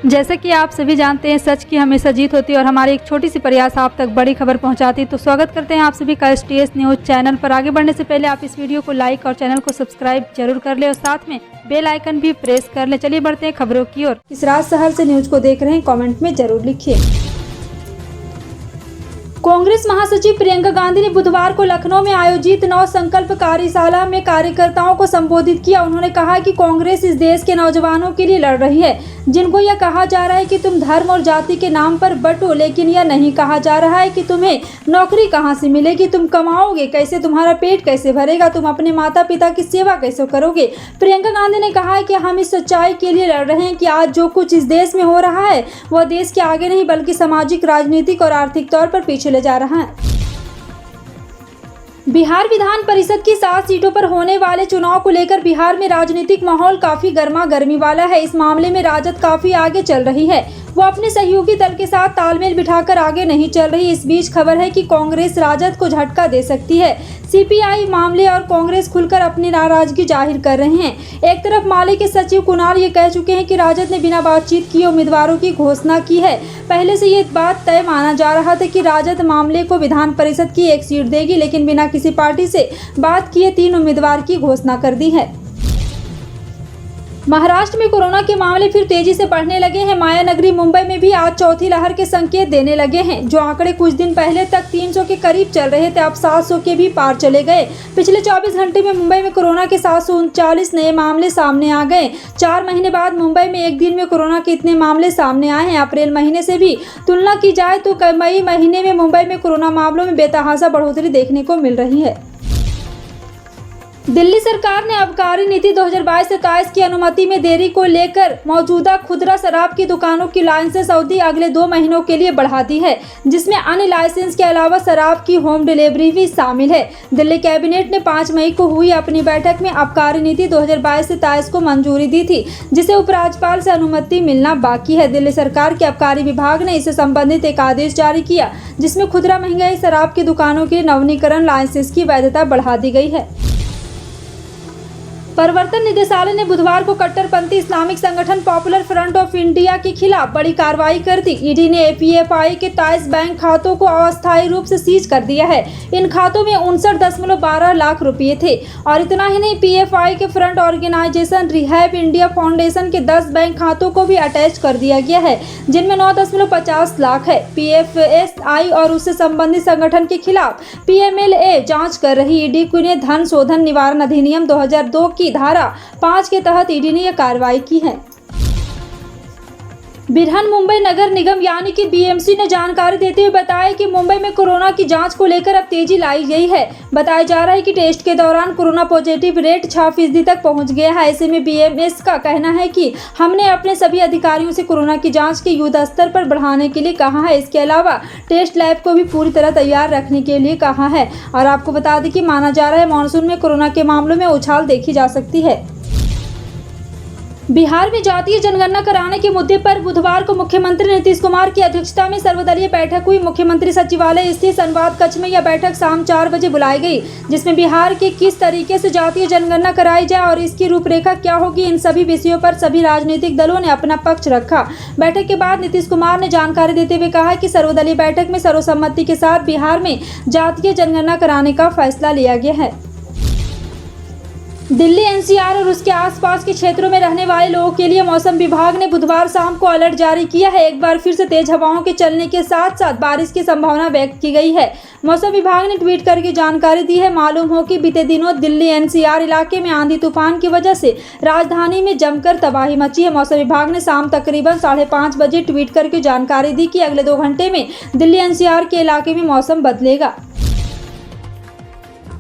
जैसे कि आप सभी जानते हैं, सच की हमेशा जीत होती है और हमारी एक छोटी सी प्रयास आप तक बड़ी खबर पहुंचाती है। तो स्वागत करते हैं आप सभी का STS न्यूज़ चैनल पर। आगे बढ़ने से पहले आप इस वीडियो को लाइक और चैनल को सब्सक्राइब जरूर कर ले और साथ में बेल आइकन भी प्रेस कर ले। चलिए बढ़ते हैं खबरों की ओर। किस राज शहर से न्यूज को देख रहे हैं, कमेंट में जरूर लिखिए। कांग्रेस महासचिव प्रियंका गांधी ने बुधवार को लखनऊ में आयोजित नव संकल्प कार्यशाला में कार्यकर्ताओं को संबोधित किया। उन्होंने कहा कि कांग्रेस इस देश के नौजवानों के लिए लड़ रही है, जिनको यह कहा जा रहा है कि तुम धर्म और जाति के नाम पर बंटो, लेकिन यह नहीं कहा जा रहा है कि तुम्हें नौकरी कहां से मिलेगी, तुम कमाओगे कैसे, तुम्हारा पेट कैसे भरेगा, तुम अपने माता पिता की सेवा कैसे करोगे। प्रियंका गांधी ने कहा है कि हम इस सच्चाई के लिए लड़ रहे हैं कि आज जो कुछ इस देश में हो रहा है वह देश के आगे नहीं बल्कि सामाजिक, राजनीतिक और आर्थिक तौर पर पीछे ले जा रहा है। बिहार विधान परिषद की 7 सीटों पर होने वाले चुनाव को लेकर बिहार में राजनीतिक माहौल काफी गर्मा गर्मी वाला है। इस मामले में राजद काफी आगे चल रही है, वो अपने सहयोगी दल के साथ तालमेल बिठाकर आगे नहीं चल रही। इस बीच खबर है कि कांग्रेस राजद को झटका दे सकती है। CPI मामले और कांग्रेस खुलकर अपनी नाराजगी जाहिर कर रहे हैं। एक तरफ माले के सचिव कुणाल ये कह चुके हैं कि राजद ने बिना बातचीत किए उम्मीदवारों की घोषणा की है। पहले से ये बात तय माना जा रहा था कि राजद मामले को विधान परिषद की 1 सीट देगी, लेकिन बिना किसी पार्टी से बात किए 3 उम्मीदवार की घोषणा कर दी है। महाराष्ट्र में कोरोना के मामले फिर तेजी से बढ़ने लगे हैं। माया नगरी मुंबई में भी आज चौथी लहर के संकेत देने लगे हैं। जो आंकड़े कुछ दिन पहले तक 300 के करीब चल रहे थे, अब 700 के भी पार चले गए। पिछले 24 घंटे में मुंबई में कोरोना के 739 नए मामले सामने आ गए। 4 महीने बाद मुंबई में एक दिन में कोरोना के इतने मामले सामने आए हैं। अप्रैल महीने से भी तुलना की जाए तो मई महीने में मुंबई में कोरोना मामलों में बेतहाशा बढ़ोतरी देखने को मिल रही है। दिल्ली सरकार ने आबकारी नीति 2022-23 की अनुमति में देरी को लेकर मौजूदा खुदरा शराब की दुकानों की लाइसेंस अवधि अगले 2 महीनों के लिए बढ़ा दी है, जिसमें अन्य लाइसेंस के अलावा शराब की होम डिलीवरी भी शामिल है। दिल्ली कैबिनेट ने 5 मई को हुई अपनी बैठक में आबकारी नीति 2022-23 को मंजूरी दी थी, जिसे उपराज्यपाल से अनुमति मिलना बाकी है। दिल्ली सरकार के आबकारी विभाग ने इससे संबंधित एक आदेश जारी किया, जिसमें खुदरा महंगाई शराब की दुकानों के नवीनीकरण लाइसेंस की वैधता बढ़ा दी गई है। प्रवर्तन निदेशालय ने बुधवार को कट्टरपंथी इस्लामिक संगठन पॉपुलर फ्रंट ऑफ इंडिया के खिलाफ बड़ी कार्रवाई कर दी। ईडी ने PFI के 23 बैंक खातों को अस्थायी रूप से सीज कर दिया है। इन खातों में 59.12 लाख रुपए थे। और इतना ही नहीं, PFI के front organisation Rehab India Foundation के 10 बैंक खातों को भी अटैच कर दिया गया है, जिनमें 9.50 लाख है। PFSI और उससे संबंधित संगठन के खिलाफ PMLA जाँच कर रही ईडी ने धन शोधन निवारण अधिनियम 2002 की धारा 5 के तहत ईडी ने यह कार्रवाई की है। बिरहन मुंबई नगर निगम यानी कि BMC ने जानकारी देते हुए बताया कि मुंबई में कोरोना की जांच को लेकर अब तेजी लाई गई है। बताया जा रहा है कि टेस्ट के दौरान कोरोना पॉजिटिव रेट 6% तक पहुंच गया है। ऐसे में BMS का कहना है कि हमने अपने सभी अधिकारियों से कोरोना की जांच के युद्ध स्तर पर बढ़ाने के लिए कहा है। इसके अलावा टेस्ट लैब को भी पूरी तरह तैयार रखने के लिए कहा है। और आपको बता दें कि माना जा रहा है मानसून में कोरोना के मामलों में उछाल देखी जा सकती है। बिहार में जातीय जनगणना कराने के मुद्दे पर बुधवार को मुख्यमंत्री नीतीश कुमार की अध्यक्षता में सर्वदलीय बैठक हुई। मुख्यमंत्री सचिवालय स्थित संवाद कक्ष में यह बैठक शाम 4 बजे बुलाई गई, जिसमें बिहार के किस तरीके से जातीय जनगणना कराई जाए और इसकी रूपरेखा क्या होगी, इन सभी विषयों पर सभी राजनीतिक दलों ने अपना पक्ष रखा। बैठक के बाद नीतीश कुमार ने जानकारी देते हुए कहा कि सर्वदलीय बैठक में सर्वसम्मति के साथ बिहार में जातीय जनगणना कराने का फैसला लिया गया है। दिल्ली NCR और उसके आसपास के क्षेत्रों में रहने वाले लोगों के लिए मौसम विभाग ने बुधवार शाम को अलर्ट जारी किया है। एक बार फिर से तेज हवाओं के चलने के साथ साथ बारिश की संभावना व्यक्त की गई है। मौसम विभाग ने ट्वीट करके जानकारी दी है। मालूम हो कि बीते दिनों दिल्ली NCR इलाके में आंधी तूफान की वजह से राजधानी में जमकर तबाही मची है। मौसम विभाग ने शाम तकरीबन 5:30 बजे ट्वीट करके जानकारी दी कि अगले 2 घंटे में दिल्ली NCR के इलाके में मौसम बदलेगा।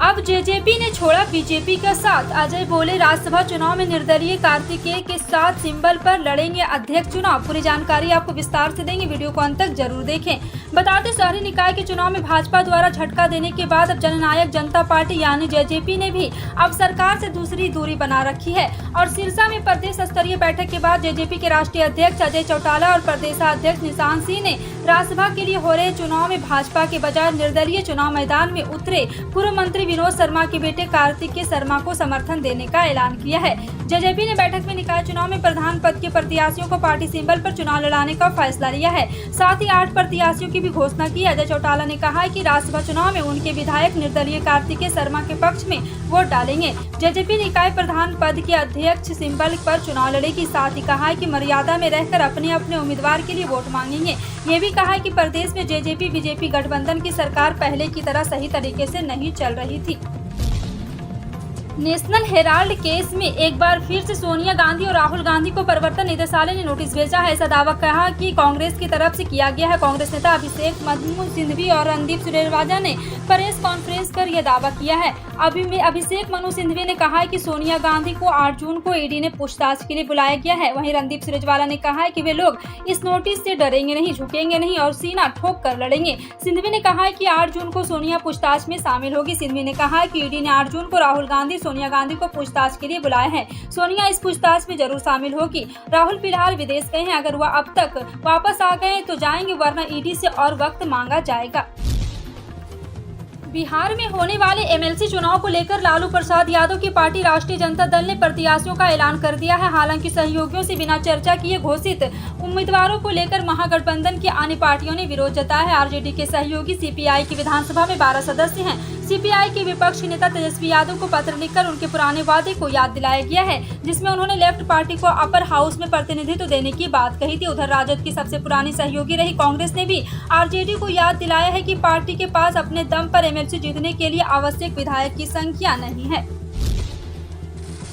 अब JJP ने छोड़ा BJP का साथ। अजय बोले, राज्यसभा चुनाव में निर्दलीय कार्तिकेय के साथ सिंबल पर लड़ेंगे अध्यक्ष चुनाव। पूरी जानकारी आपको विस्तार से देंगे, वीडियो को अंत तक जरूर देखें। बताते शहरी निकाय के चुनाव में भाजपा द्वारा झटका देने के बाद अब जननायक जनता पार्टी यानी JJP ने भी अब सरकार से दूसरी दूरी बना रखी है। और सिरसा में प्रदेश स्तरीय बैठक के बाद JJP के राष्ट्रीय अध्यक्ष अजय चौटाला और प्रदेशाध्यक्ष निशान सिंह ने राज्यसभा के लिए हो रहे चुनाव में भाजपा के बजाय निर्दलीय चुनाव मैदान में उतरे पूर्व मंत्री विनोद शर्मा के बेटे कार्तिक के शर्मा को समर्थन देने का ऐलान किया है। जेजेपी ने बैठक में निकाय चुनाव में प्रधान पद के प्रत्याशियों को पार्टी सिंबल पर चुनाव लड़ाने का फैसला लिया है। साथ ही 8 प्रत्याशियों की भी घोषणा की। अजय चौटाला ने कहा है कि राज्यसभा चुनाव में उनके विधायक निर्दलीय कार्तिक शर्मा के पक्ष में वोट डालेंगे। जेजेपी निकाय प्रधान पद के अध्यक्ष सिंबल पर चुनाव लड़ेगी। साथ ही कहा है कि मर्यादा में रहकर अपने अपने उम्मीदवार के लिए वोट मांगेंगे। ये भी कहा है कि प्रदेश में जेजेपी बीजेपी गठबंधन की सरकार पहले की तरह सही तरीके से नहीं चल रही थी। नेशनल हेराल्ड केस में एक बार फिर से सोनिया गांधी और राहुल गांधी को प्रवर्तन निदेशालय ने नोटिस भेजा है। ऐसा दावा कहा कि कांग्रेस की तरफ से किया गया है। कांग्रेस नेता अभिषेक मनु सिंघवी और रणदीप सुरजेवाला ने प्रेस कॉन्फ्रेंस कर यह दावा किया है। अभिषेक मनु सिंघवी ने कहा है कि सोनिया गांधी को 8 जून को ईडी ने पूछताछ के लिए बुलाया गया है। वहीं रणदीप सुरजेवाला ने कहा है कि वे लोग इस नोटिस से डरेंगे नहीं, झुकेंगे नहीं और सीना ठोक कर लड़ेंगे। सिंघवी ने कहा है कि 8 जून को सोनिया पूछताछ में शामिल होगी। सिंघवी ने कहा है कि ईडी ने 8 जून को राहुल गांधी सोनिया गांधी को पूछताछ के लिए बुलाया है। सोनिया इस पूछताछ में जरूर शामिल होगी। राहुल फिलहाल विदेश गए हैं। अगर वह अब तक वापस आ गए तो जाएंगे, वरना ईडी से और वक्त मांगा जाएगा। बिहार में होने वाले एमएलसी चुनाव को लेकर लालू प्रसाद यादव की पार्टी राष्ट्रीय जनता दल ने प्रत्याशियों का ऐलान कर दिया है। हालांकि सहयोगियों से बिना चर्चा किए घोषित उम्मीदवारों को लेकर महागठबंधन की अन्य पार्टियों ने विरोध जताया है। आरजेडी के सहयोगी सीपीआई की विधानसभा में 12 सदस्य हैं। सीपीआई के विपक्षी नेता तेजस्वी यादव को पत्र लिखकर उनके पुराने वादे को याद दिलाया गया है, जिसमें उन्होंने लेफ्ट पार्टी को अपर हाउस में प्रतिनिधित्व देने की बात कही थी। उधर राजद की सबसे पुरानी सहयोगी रही कांग्रेस ने भी आरजेडी को याद दिलाया है कि पार्टी के पास अपने दम पर एमएलसी जीतने के लिए आवश्यक विधायक की संख्या नहीं है।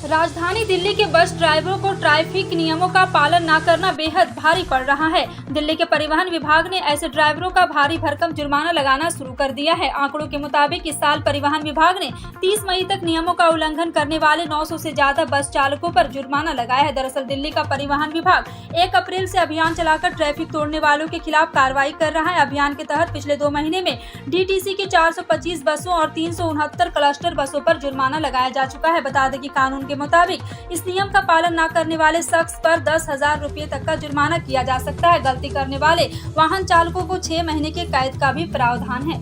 राजधानी दिल्ली के बस ड्राइवरों को ट्रैफिक नियमों का पालन न करना बेहद भारी पड़ रहा है। दिल्ली के परिवहन विभाग ने ऐसे ड्राइवरों का भारी भरकम जुर्माना लगाना शुरू कर दिया है। आंकड़ों के मुताबिक इस साल परिवहन विभाग ने 30 मई तक नियमों का उल्लंघन करने वाले 900 से ज्यादा बस चालकों पर जुर्माना लगाया है। दरअसल दिल्ली का परिवहन विभाग 1 अप्रैल से अभियान चलाकर ट्रैफिक तोड़ने वालों के खिलाफ कार्रवाई कर रहा है। अभियान के तहत पिछले 2 महीने में डीटीसी की 425 बसों और 369 क्लस्टर बसों पर जुर्माना लगाया जा चुका है। बता दें कि कानून के मुताबिक इस नियम का पालन न करने वाले शख्स पर 10,000 रुपये तक का जुर्माना किया जा सकता है। गलती करने वाले वाहन चालकों को 6 महीने के कैद का भी प्रावधान है।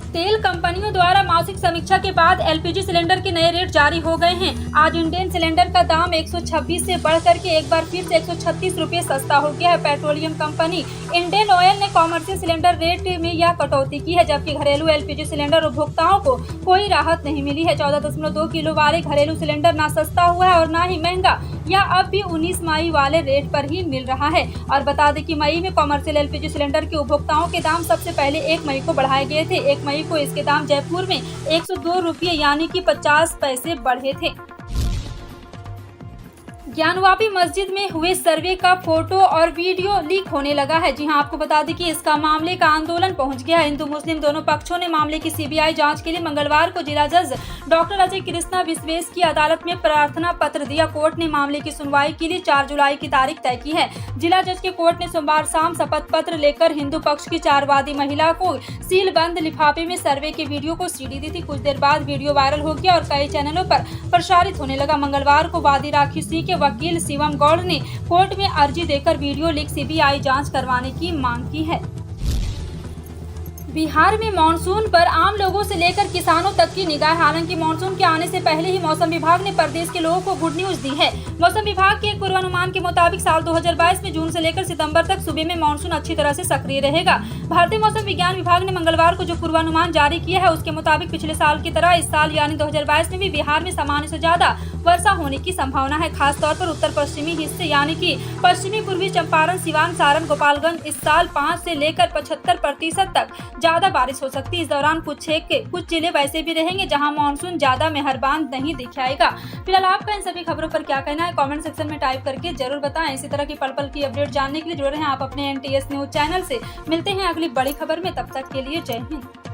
तेल कंपनियों द्वारा मासिक समीक्षा के बाद एलपीजी सिलेंडर के नए रेट जारी हो गए हैं। आज इंडेन सिलेंडर का दाम 126 से बढ़कर के एक बार फिर से 136 रुपये सस्ता हो गया है। पेट्रोलियम कंपनी इंडियन ऑयल ने कॉमर्शियल सिलेंडर रेट में यह कटौती की है, जबकि घरेलू एलपीजी सिलेंडर उपभोक्ताओं को कोई राहत नहीं मिली है। 14.2 किलो वाले घरेलू सिलेंडर ना सस्ता हुआ है और ना ही महंगा, या अब भी 19 मई वाले रेट पर ही मिल रहा है। और बता दें कि मई में कॉमर्शियल एलपीजी सिलेंडर के उपभोक्ताओं के दाम सबसे पहले 1 मई को बढ़ाए गए थे। 1 मई को इसके दाम जयपुर में 102 रुपये यानी कि 50 पैसे बढ़े थे। ज्ञानवापी मस्जिद में हुए सर्वे का फोटो और वीडियो लीक होने लगा है। जी हां, आपको बता दें कि इसका मामले का आंदोलन पहुंच गया है। हिंदू मुस्लिम दोनों पक्षों ने मामले की सीबीआई जांच के लिए मंगलवार को जिला जज डॉक्टर अजय कृष्णा विश्वेश की अदालत में प्रार्थना पत्र दिया। कोर्ट ने मामले की सुनवाई के लिए 4 जुलाई की तारीख तय की है। जिला जज के कोर्ट ने सोमवार शाम शपथ पत्र लेकर हिंदू पक्ष की 4 वादी महिला को सील बंद लिफाफे में सर्वे के वीडियो को सीडी दी थी। कुछ देर बाद वीडियो वायरल हो गया और कई चैनलों पर प्रसारित होने लगा। मंगलवार को वादी राखी सिंह के वकील शिवम गौड़ ने कोर्ट में अर्जी देकर वीडियो लीक सीबीआई जांच करवाने की मांग की है। बिहार में मानसून पर आम लोगों से लेकर किसानों तक की निगाह। हालांकि मानसून के आने से पहले ही मौसम विभाग ने प्रदेश के लोगों को गुड न्यूज दी है। मौसम विभाग के एक पूर्वानुमान के मुताबिक साल 2022 में जून से लेकर सितंबर तक सूबे में मानसून अच्छी तरह से सक्रिय रहेगा। भारतीय मौसम विज्ञान विभाग ने मंगलवार को जो पूर्वानुमान जारी किया है उसके मुताबिक पिछले साल की तरह इस साल यानी 2022 में भी बिहार में सामान्य से ज्यादा वर्षा होने की संभावना है। खासतौर पर उत्तर पश्चिमी हिस्से यानी कि पश्चिमी पूर्वी चंपारण, सिवान, सारण, गोपालगंज इस साल 5 से लेकर 75% तक ज्यादा बारिश हो सकती है। इस दौरान कुछ जिले वैसे भी रहेंगे जहां मानसून ज्यादा मेहरबान नहीं दिखाएगा। फिलहाल आपका इन सभी खबरों पर क्या कहना है कमेंट सेक्शन में टाइप करके जरूर बताएं। इसी तरह की पल पल की अपडेट जानने के लिए जुड़े रहें आप अपने NTS न्यूज चैनल से। मिलते हैं अगली बड़ी खबर में, तब तक के लिए जय हिंद।